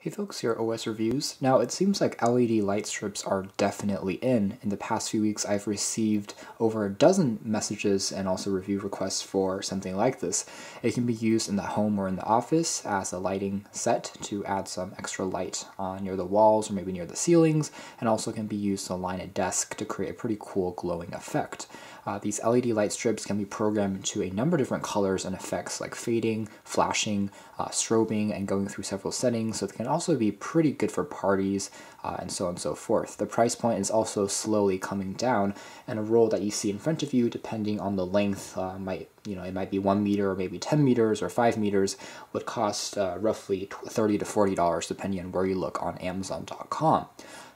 Hey folks, here at OS Reviews. Now, it seems like LED light strips are definitely in. In the past few weeks, I've received over a dozen messages and also review requests for something like this. It can be used in the home or in the office as a lighting set to add some extra light near the walls or maybe near the ceilings, and also can be used to line a desk to create a pretty cool glowing effect. These LED light strips can be programmed to a number of different colors and effects like fading, flashing, strobing, and going through several settings, so it can also be pretty good for parties and so on and so forth. The price point is also slowly coming down, and a roll that you see in front of you, depending on the length, it might be 1 meter or maybe 10 meters or 5 meters, would cost roughly $30 to $40 depending on where you look on Amazon.com.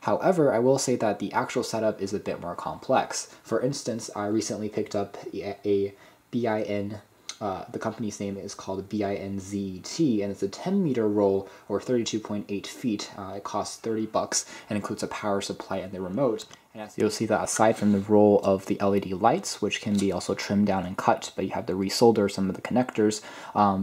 However, I will say that the actual setup is a bit more complex. For instance, I recently picked up a BIN, the company's name is called Binzet, and it's a 10-meter roll or 32.8 feet. It costs $30 and includes a power supply and the remote. And as you'll see that aside from the roll of the LED lights, which can be also trimmed down and cut, but you have to resolder some of the connectors,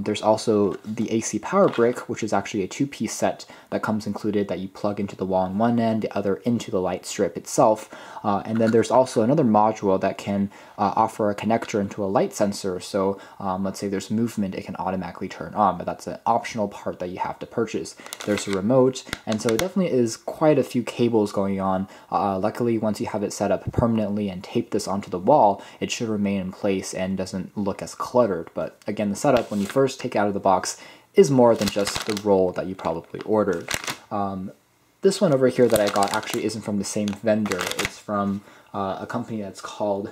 there's also the AC power brick, which is actually a two-piece set that comes included that you plug into the wall on one end, the other into the light strip itself. And then there's also another module that can offer a connector into a light sensor. So let's say there's movement, it can automatically turn on, but that's an optional part that you have to purchase. There's a remote, and so it definitely is quite a few cables going on. Luckily, once you have it set up permanently and tape this onto the wall, it should remain in place and doesn't look as cluttered. But again, the setup when you first take it out of the box is more than just the roll that you probably ordered. This one over here that I got actually isn't from the same vendor. It's from a company that's called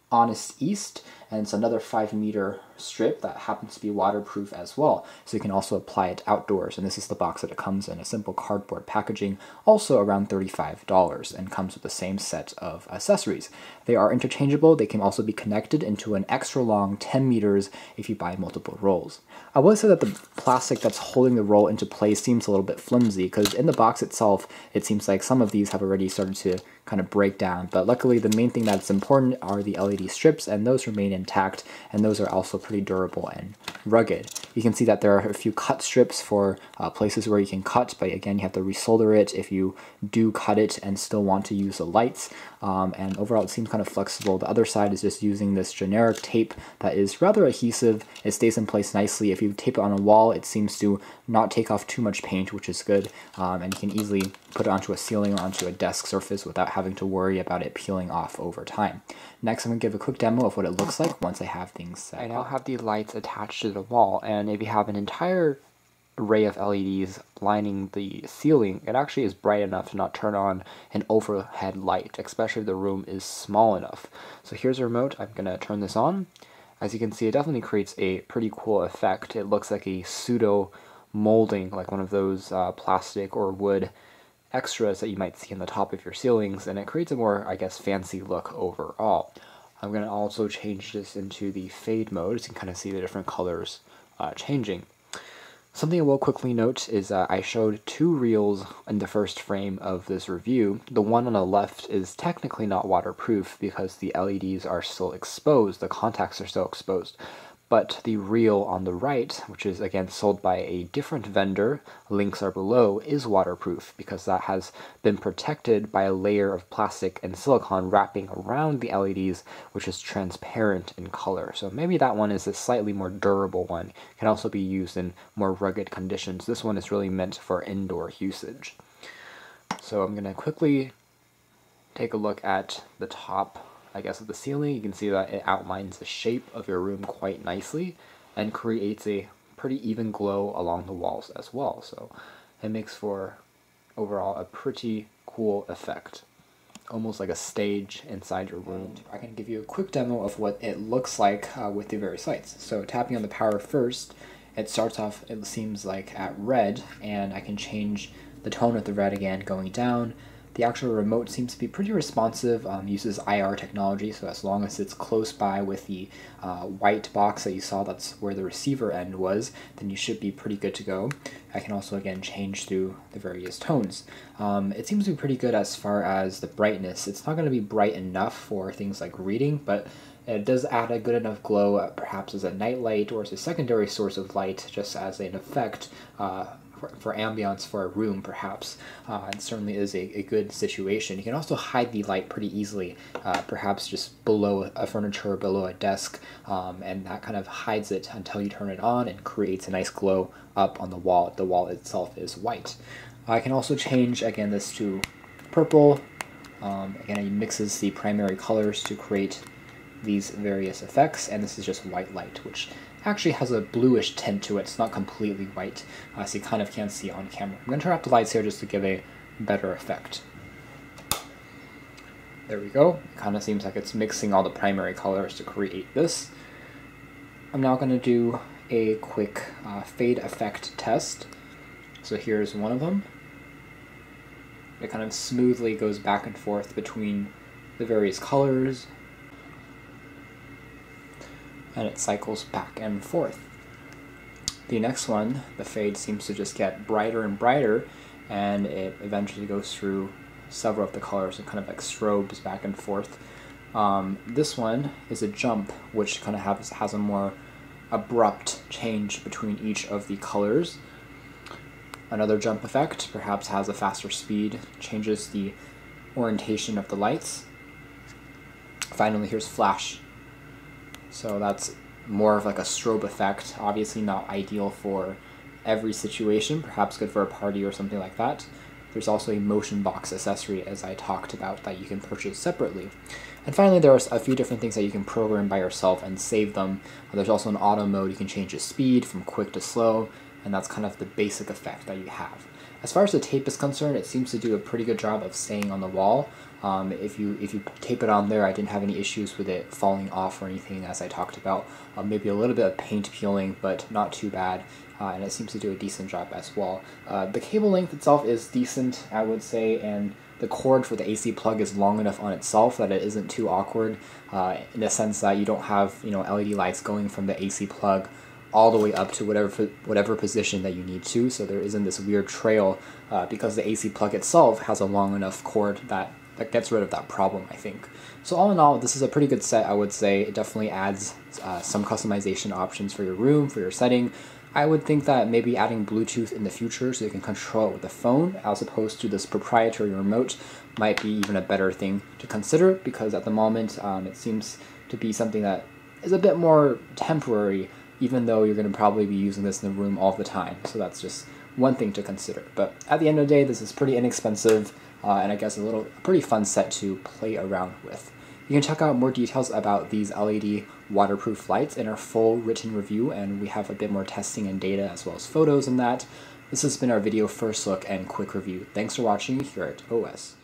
Honest East, and it's another 5-meter strip that happens to be waterproof as well, so you can also apply it outdoors. And this is the box that it comes in, a simple cardboard packaging, also around $35, and comes with the same set of accessories. They are interchangeable. They can also be connected into an extra long 10 meters if you buy multiple rolls. I will say that the plastic that's holding the roll into place seems a little bit flimsy, because in the box itself it seems like some of these have already started to kind of break down, but luckily the main thing that's important are the LED strips, and those remain intact, and those are also pretty durable and rugged. You can see that there are a few cut strips for places where you can cut, but again, you have to resolder it if you do cut it and still want to use the lights. And overall, it seems kind of flexible. The other side is just using this generic tape that is rather adhesive. It stays in place nicely. If you tape it on a wall, it seems to not take off too much paint, which is good. And you can easily put it onto a ceiling or onto a desk surface without having to worry about it peeling off over time. Next, I'm going to give a quick demo of what it looks like once I have things set up. I now have the lights attached to the wall, and if you have an entire array of LEDs lining the ceiling, it actually is bright enough to not turn on an overhead light, especially if the room is small enough. So here's a remote. I'm going to turn this on. As you can see, it definitely creates a pretty cool effect. It looks like a pseudo molding, like one of those plastic or wood extras that you might see on the top of your ceilings, and it creates a more, I guess, fancy look overall. I'm going to also change this into the fade mode so you can kind of see the different colors changing. Something I will quickly note is I showed 2 reels in the first frame of this review. The one on the left is technically not waterproof because the LEDs are still exposed, the contacts are still exposed. But the reel on the right, which is again sold by a different vendor, links are below, is waterproof because that has been protected by a layer of plastic and silicone wrapping around the LEDs, which is transparent in color. So maybe that one is a slightly more durable one. It can also be used in more rugged conditions. This one is really meant for indoor usage. So I'm going to quickly take a look at the top, I guess, of the ceiling. You can see that it outlines the shape of your room quite nicely and creates a pretty even glow along the walls as well. So it makes for overall a pretty cool effect, almost like a stage inside your room. I can give you a quick demo of what it looks like with the various lights. So tapping on the power first, it starts off, it seems like at red, and I can change the tone of the red again going down. The actual remote seems to be pretty responsive, uses IR technology, so as long as it's close by with the white box that you saw, that's where the receiver end was, then you should be pretty good to go. I can also again change through the various tones. It seems to be pretty good as far as the brightness. It's not going to be bright enough for things like reading, but it does add a good enough glow, perhaps as a night light or as a secondary source of light, just as an effect for ambiance for a room, perhaps. It certainly is a good situation. You can also hide the light pretty easily, perhaps just below a furniture, below a desk, and that kind of hides it until you turn it on and creates a nice glow up on the wall. The wall itself is white. I can also change, again, this to purple. Again, it mixes the primary colors to create these various effects, and this is just white light, which actually has a bluish tint to it. It's not completely white, so you kind of can't see on camera. I'm going to turn off the lights here just to give a better effect. There we go. It kind of seems like it's mixing all the primary colors to create this. I'm now going to do a quick fade effect test. So here's one of them. It kind of smoothly goes back and forth between the various colors, and it cycles back and forth. The next one, the fade seems to just get brighter and brighter, and it eventually goes through several of the colors and kind of like strobes back and forth. This one is a jump, which kind of has a more abrupt change between each of the colors. Another jump effect perhaps has a faster speed, changes the orientation of the lights. Finally, here's flash. So that's more of like a strobe effect, obviously not ideal for every situation, perhaps good for a party or something like that. There's also a motion box accessory, as I talked about, that you can purchase separately. And finally, there are a few different things that you can program by yourself and save them. There's also an auto mode. You can change the speed from quick to slow, and that's kind of the basic effect that you have. As far as the tape is concerned, it seems to do a pretty good job of staying on the wall. If you tape it on there, I didn't have any issues with it falling off or anything, as I talked about. Maybe a little bit of paint peeling, but not too bad, and it seems to do a decent job as well. The cable length itself is decent, I would say, and the cord for the AC plug is long enough on itself that it isn't too awkward, in the sense that you don't have LED lights going from the AC plug all the way up to whatever position that you need to, so there isn't this weird trail, because the AC plug itself has a long enough cord that gets rid of that problem, I think. So all in all, this is a pretty good set, I would say. It definitely adds some customization options for your room, for your setting. I would think that maybe adding Bluetooth in the future so you can control it with the phone as opposed to this proprietary remote might be even a better thing to consider, because at the moment it seems to be something that is a bit more temporary, even though you're going to probably be using this in the room all the time. So that's just one thing to consider. But at the end of the day, this is pretty inexpensive, and I guess a pretty fun set to play around with. You can check out more details about these LED waterproof lights in our full written review, and we have a bit more testing and data as well as photos in that. This has been our video first look and quick review. Thanks for watching here at OS.